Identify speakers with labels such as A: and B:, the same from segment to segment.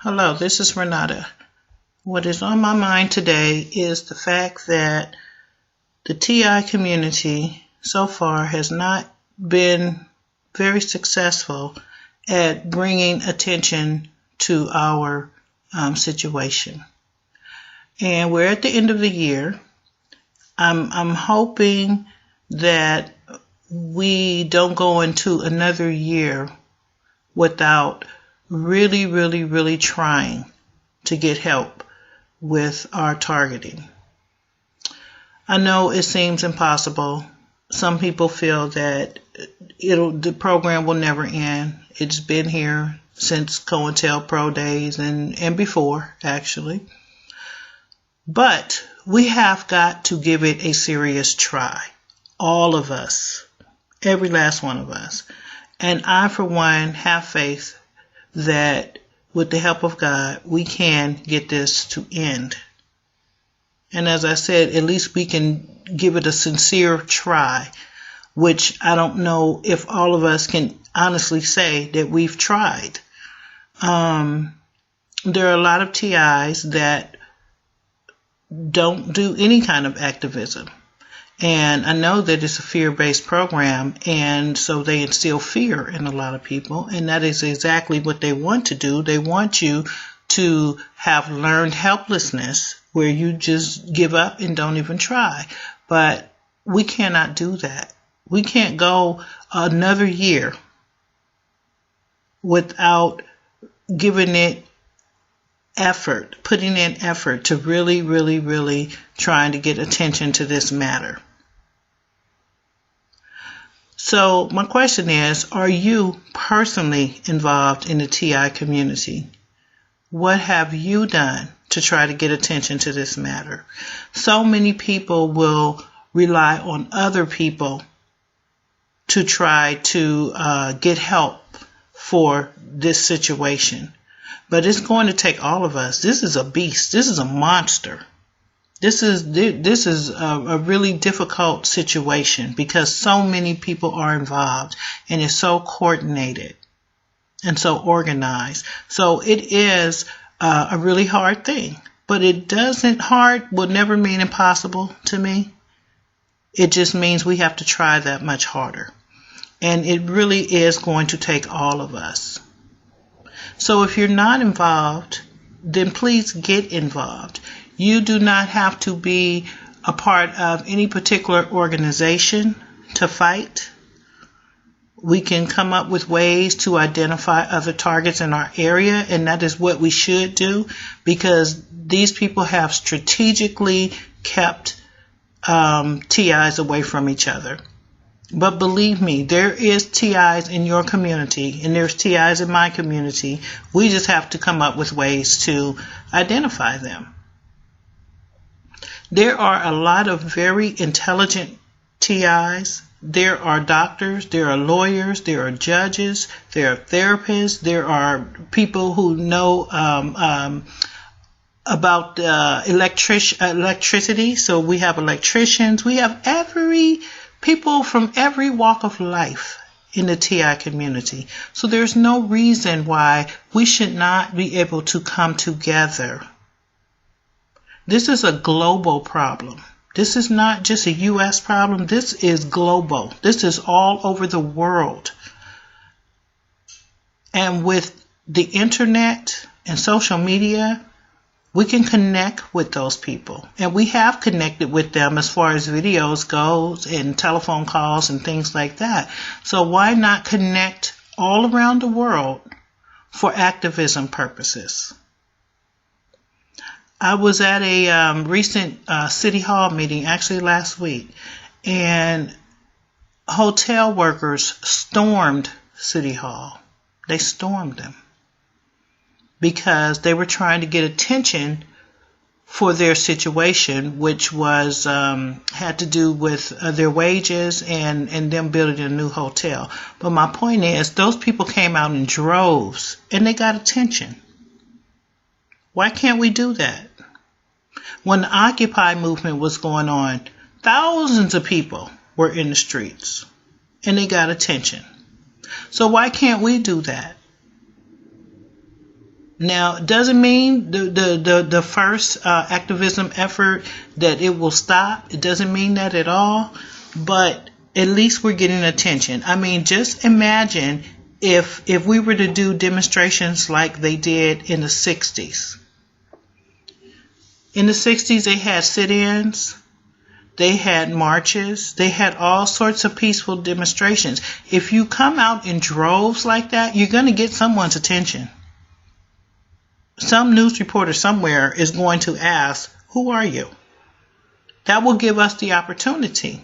A: Hello, this is Renata. What is on my mind today is the fact that the TI community so far has not been very successful at bringing attention to our situation. And we're at the end of the year. I'm hoping that we don't go into another year without really trying to get help with our targeting. I know it seems impossible. Some people feel that the program will never end. It's been here since COINTELPRO days and before, actually. But we have got to give it a serious try. All of us. Every last one of us. And I, for one, have faith that with the help of God, we can get this to end. And as I said, at least we can give it a sincere try, which I don't know if all of us can honestly say that we've tried. There are a lot of TIs that don't do any kind of activism. And I know that it's a fear-based program, and so they instill fear in a lot of people, and that is exactly what they want to do. They want you to have learned helplessness where you just give up and don't even try. But we cannot do that. We can't go another year without giving it effort, putting in effort to really trying to get attention to this matter. So my question is, are you personally involved in the TI community? What have you done to try to get attention to this matter? So many people will rely on other people to try to get help for this situation. But it's going to take all of us. This is a beast. This is a monster. This is a really difficult situation because so many people are involved and it's so coordinated and so organized. So it is a really hard thing. But hard will never mean impossible to me. It just means we have to try that much harder. And it really is going to take all of us. So if you're not involved, then please get involved. You do not have to be a part of any particular organization to fight. We can come up with ways to identify other targets in our area, and that is what we should do because these people have strategically kept TIs away from each other. But believe me, there is TIs in your community and there's TIs in my community. We just have to come up with ways to identify them. There are a lot of very intelligent TIs. There are doctors, there are lawyers, there are judges, there are therapists, there are people who know about electricity. So we have electricians. We have people from every walk of life in the TI community. So there's no reason why we should not be able to come together. This is a global problem. This is not just a U.S. problem. This is global. This is all over the world. And with the internet and social media, we can connect with those people. And we have connected with them as far as videos goes and telephone calls and things like that. So why not connect all around the world for activism purposes? I was at a recent City Hall meeting, actually last week, and hotel workers stormed City Hall. They stormed them because they were trying to get attention for their situation, which was had to do with their wages and them building a new hotel. But my point is, those people came out in droves and they got attention. Why can't we do that? When the Occupy movement was going on, thousands of people were in the streets and they got attention. So why can't we do that? Now, it doesn't mean the first activism effort that it will stop. It doesn't mean that at all. But at least we're getting attention. I mean, just imagine if we were to do demonstrations like they did in the 60s. In the 60s, they had sit-ins. They had marches. They had all sorts of peaceful demonstrations. If you come out in droves like that, you're going to get someone's attention. Some news reporter somewhere is going to ask, who are you? That will give us the opportunity.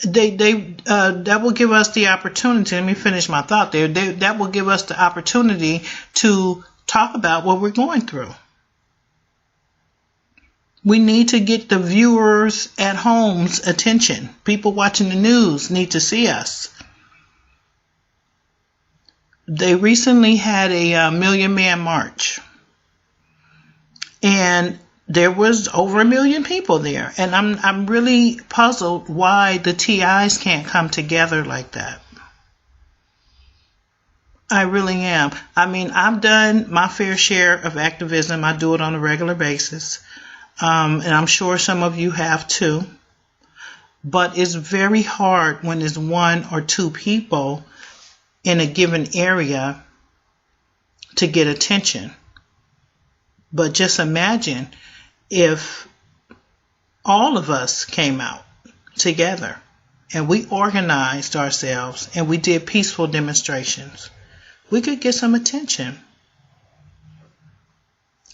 A: That will give us the opportunity. Let me finish my thought there. That will give us the opportunity to talk about what we're going through. We need to get the viewers at home's attention. People watching the news need to see us. They recently had a Million Man March. And there was over 1 million people there. And I'm really puzzled why the TIs can't come together like that. I really am. I mean, I've done my fair share of activism. I do it on a regular basis. And I'm sure some of you have too. But it's very hard when there's 1 or 2 people in a given area to get attention. But just imagine if all of us came out together and we organized ourselves and we did peaceful demonstrations. We could get some attention.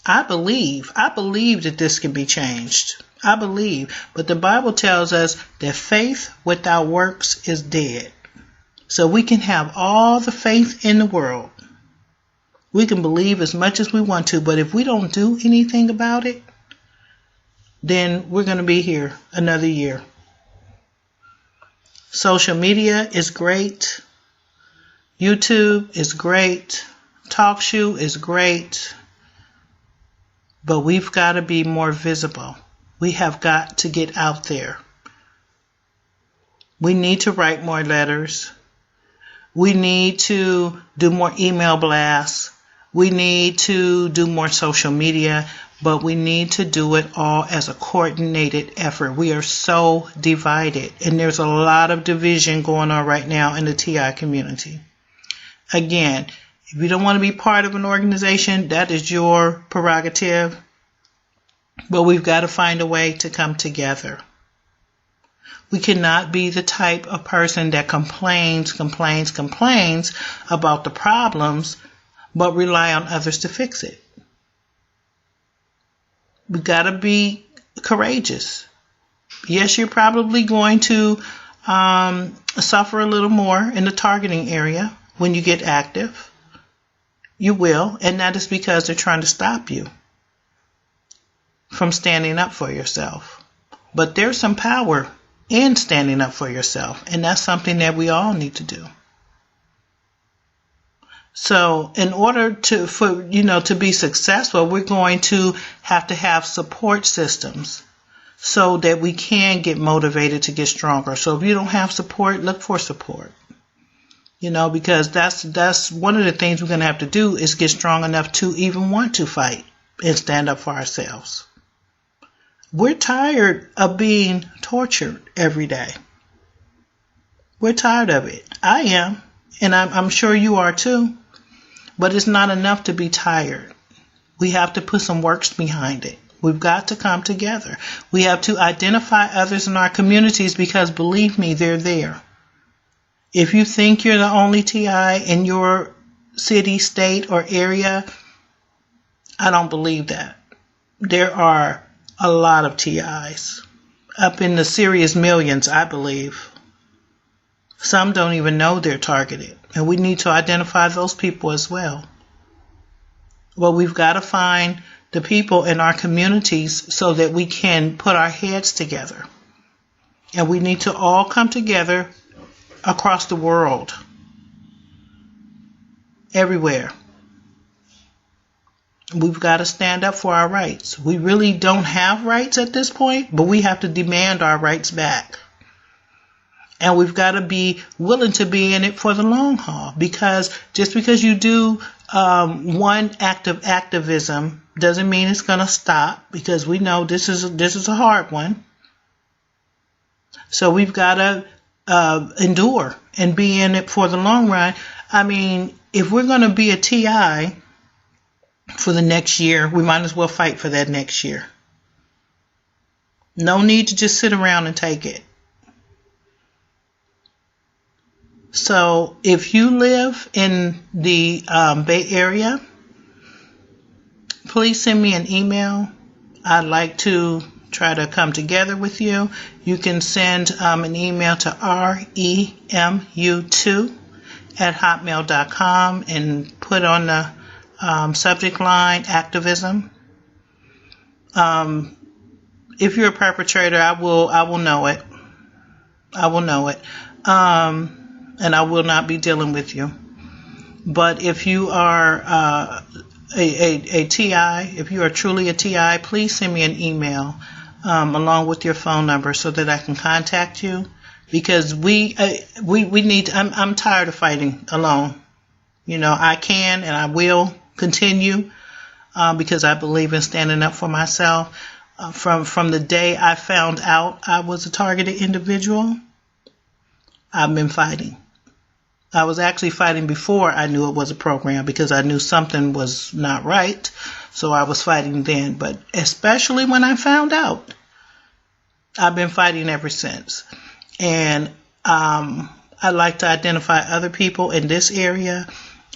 A: I believe that this can be changed. I believe. But the Bible tells us that faith without works is dead. So we can have all the faith in the world. We can believe as much as we want to, but if we don't do anything about it, then we're going to be here another year. Social media is great. YouTube is great. TalkShoe is great. But we've got to be more visible. We have got to get out there. We need to write more letters. We need to do more email blasts. We need to do more social media, but we need to do it all as a coordinated effort. We are so divided, and there's a lot of division going on right now in the TI community. Again, if you don't want to be part of an organization, that is your prerogative, but we've got to find a way to come together. We cannot be the type of person that complains about the problems, but rely on others to fix it. We got to be courageous. Yes, you're probably going to suffer a little more in the targeting area when you get active. You will, and that is because they're trying to stop you from standing up for yourself. But there's some power in standing up for yourself, and that's something that we all need to do. So in order to be successful, we're going to have support systems so that we can get motivated to get stronger. So if you don't have support, look for support. Because that's one of the things we're going to have to do is get strong enough to even want to fight and stand up for ourselves. We're tired of being tortured every day. We're tired of it. I am, and I'm sure you are too. But it's not enough to be tired. We have to put some works behind it. We've got to come together. We have to identify others in our communities because, believe me, they're there. If you think you're the only TI in your city, state, or area, I don't believe that. There are a lot of TIs, up in the serious millions, I believe. Some don't even know they're targeted, and we need to identify those people as well. Well, we've got to find the people in our communities so that we can put our heads together. And we need to all come together across the world, everywhere. We've got to stand up for our rights. We really don't have rights at this point, but we have to demand our rights back. And we've got to be willing to be in it for the long haul, because just because you do one act of activism doesn't mean it's going to stop, because we know this is a hard one. So we've got to endure and be in it for the long run. I mean, if we're going to be a TI for the next year, we might as well fight for that next year. No need to just sit around and take it. So if you live in the Bay Area, please send me an email. I'd like to try to come together with you. You can send an email to remu2@hotmail.com and put on the subject line activism. If you're a perpetrator, I will know it. I will know it. And I will not be dealing with you. But if you are a TI, if you are truly a TI, please send me an email along with your phone number so that I can contact you, because we need. I'm tired of fighting alone. You know, I can and I will continue because I believe in standing up for myself. From the day I found out I was a targeted individual, I've been fighting. I was actually fighting before I knew it was a program, because I knew something was not right. So I was fighting then. But especially when I found out, I've been fighting ever since. And I like to identify other people in this area.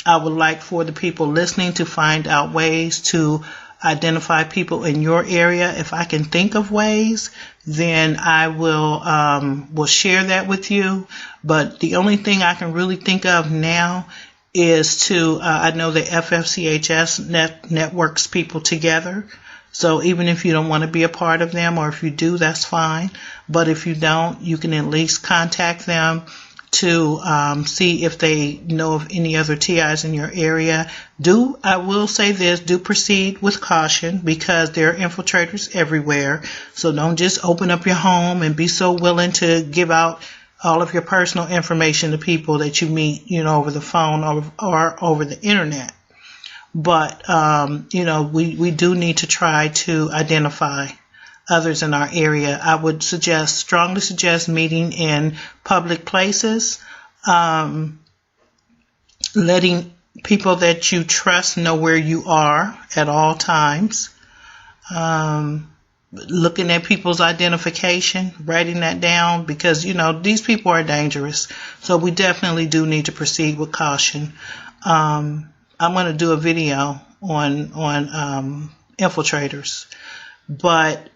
A: I would like for the people listening to find out ways to identify people in your area. If I can think of ways, then I will share that with you. But the only thing I can really think of now is to, I know the FFCHS networks people together. So even if you don't want to be a part of them, or if you do, that's fine. But if you don't, you can at least contact them to see if they know of any other TIs in your area. I will say this, do proceed with caution, because there are infiltrators everywhere. So don't just open up your home and be so willing to give out all of your personal information to people that you meet, over the phone or over the internet. But, we do need to try to identify others in our area. I would strongly suggest meeting in public places, letting people that you trust know where you are at all times, looking at people's identification, writing that down, because, these people are dangerous. So we definitely do need to proceed with caution. I'm going to do a video on infiltrators, but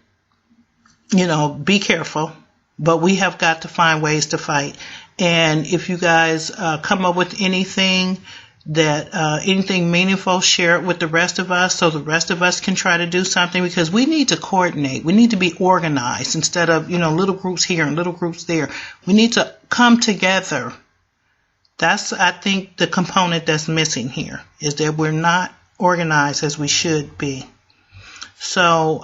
A: be careful. But we have got to find ways to fight. And if you guys come up with anything anything meaningful, share it with the rest of us, so the rest of us can try to do something, because we need to coordinate. We need to be organized instead of, little groups here and little groups there. We need to come together. That's, I think, the component that's missing here, is that we're not organized as we should be. So,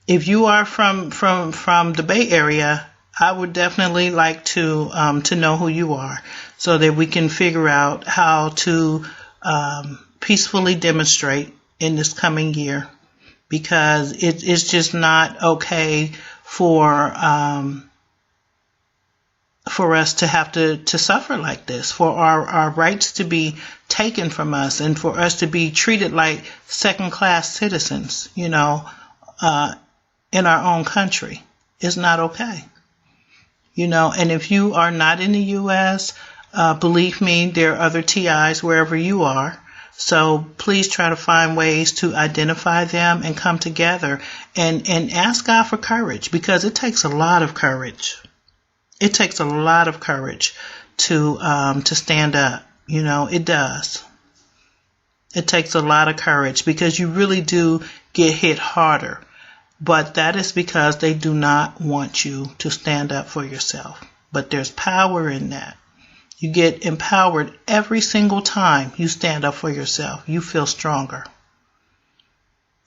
A: if you are from the Bay Area, I would definitely like to know who you are, so that we can figure out how to peacefully demonstrate in this coming year, because it's just not okay for us to have to suffer like this, for our rights to be taken from us, and for us to be treated like second-class citizens, in our own country. It's not okay. And if you are not in the U.S., believe me, there are other TIs wherever you are. So please try to find ways to identify them and come together and ask God for courage, because it takes a lot of courage. It takes a lot of courage to stand up. It does. It takes a lot of courage, because you really do get hit harder. But that is because they do not want you to stand up for yourself. But there's power in that. You get empowered every single time you stand up for yourself. You feel stronger.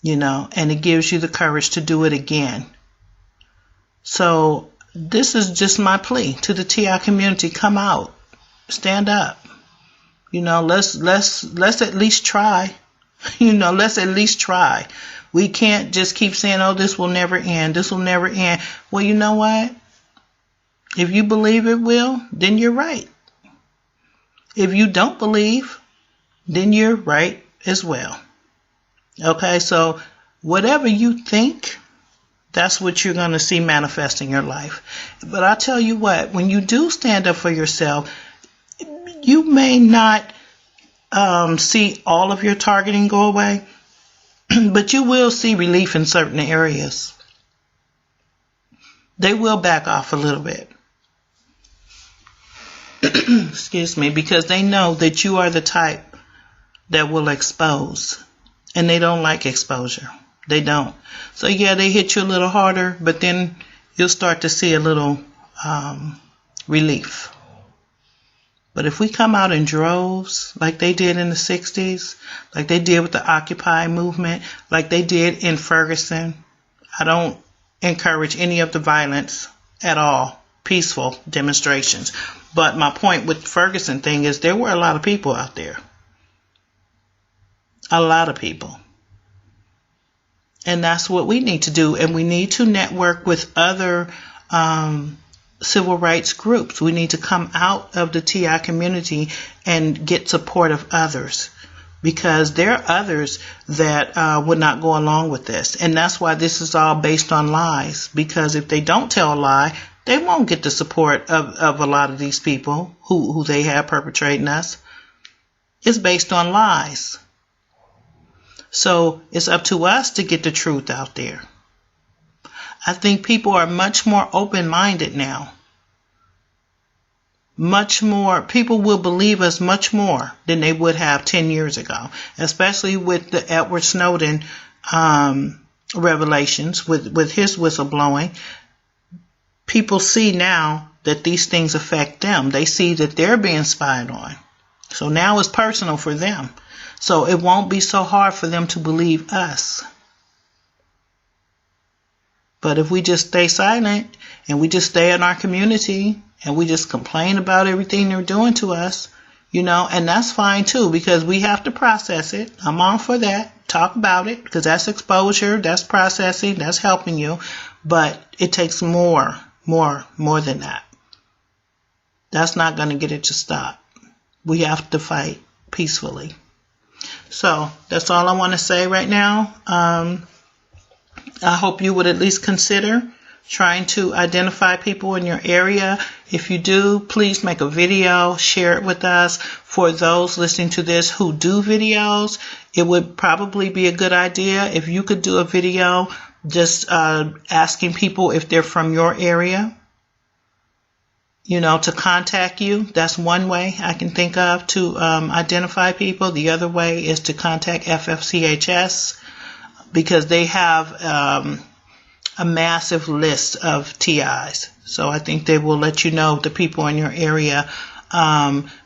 A: And it gives you the courage to do it again. So this is just my plea to the TI community. Come out stand up. Let's at least try. Let's at least try. We can't just keep saying, oh, this will never end. This will never end. Well, you know what? If you believe it will, then you're right. If you don't believe, then you're right as well. Okay, so whatever you think, that's what you're going to see manifest in your life. But I tell you what, when you do stand up for yourself, you may not see all of your targeting go away, but you will see relief in certain areas. They will back off a little bit. Excuse me, because they know that you are the type that will expose, and they don't like exposure. They don't. So yeah, they hit you a little harder, but then you'll start to see a little relief. But if we come out in droves, like they did in the 60s, like they did with the Occupy movement, like they did in Ferguson, I don't encourage any of the violence at all. Peaceful demonstrations. But my point with the Ferguson thing is there were a lot of people out there. A lot of people. And that's what we need to do. And we need to network with other civil rights groups. We need to come out of the TI community and get support of others, because there are others that would not go along with this. And that's why this is all based on lies, because if they don't tell a lie, they won't get the support of a lot of these people who they have perpetrating us. It's based on lies. So it's up to us to get the truth out there. I think people are much more open-minded now. Much more. People will believe us much more than they would have 10 years ago, especially with the Edward Snowden revelations, with his whistleblowing. People see now that these things affect them. They see that they're being spied on. So now it's personal for them. So it won't be so hard for them to believe us. But if we just stay silent and we just stay in our community and we just complain about everything they're doing to us, and that's fine too, because we have to process it. I'm all for that. Talk about it, because that's exposure, that's processing, that's helping you. But it takes more than that. That's not going to get it to stop. We have to fight peacefully. So that's all I want to say right now. I hope you would at least consider trying to identify people in your area. If you do, please make a video, share it with us. For those listening to this who do videos, it would probably be a good idea if you could do a video just asking people if they're from your area, to contact you. That's one way I can think of to identify people. The other way is to contact FFCHS, because they have a massive list of TIs. So I think they will let you know the people in your area.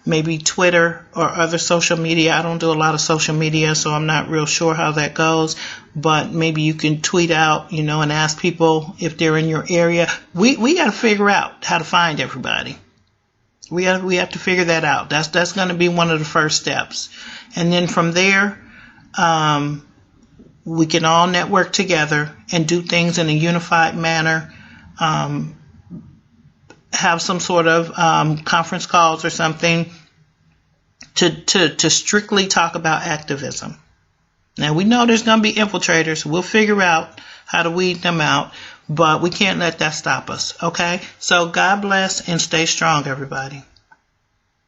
A: Maybe Twitter or other social media. I don't do a lot of social media, so I'm not real sure how that goes. But maybe you can tweet out, and ask people if they're in your area. We got to figure out how to find everybody. We have to figure that out. That's going to be one of the first steps. And then from there, we can all network together and do things in a unified manner. Have some sort of conference calls or something to strictly talk about activism. Now, we know there's going to be infiltrators. We'll figure out how to weed them out, but we can't let that stop us, okay? So God bless and stay strong, everybody.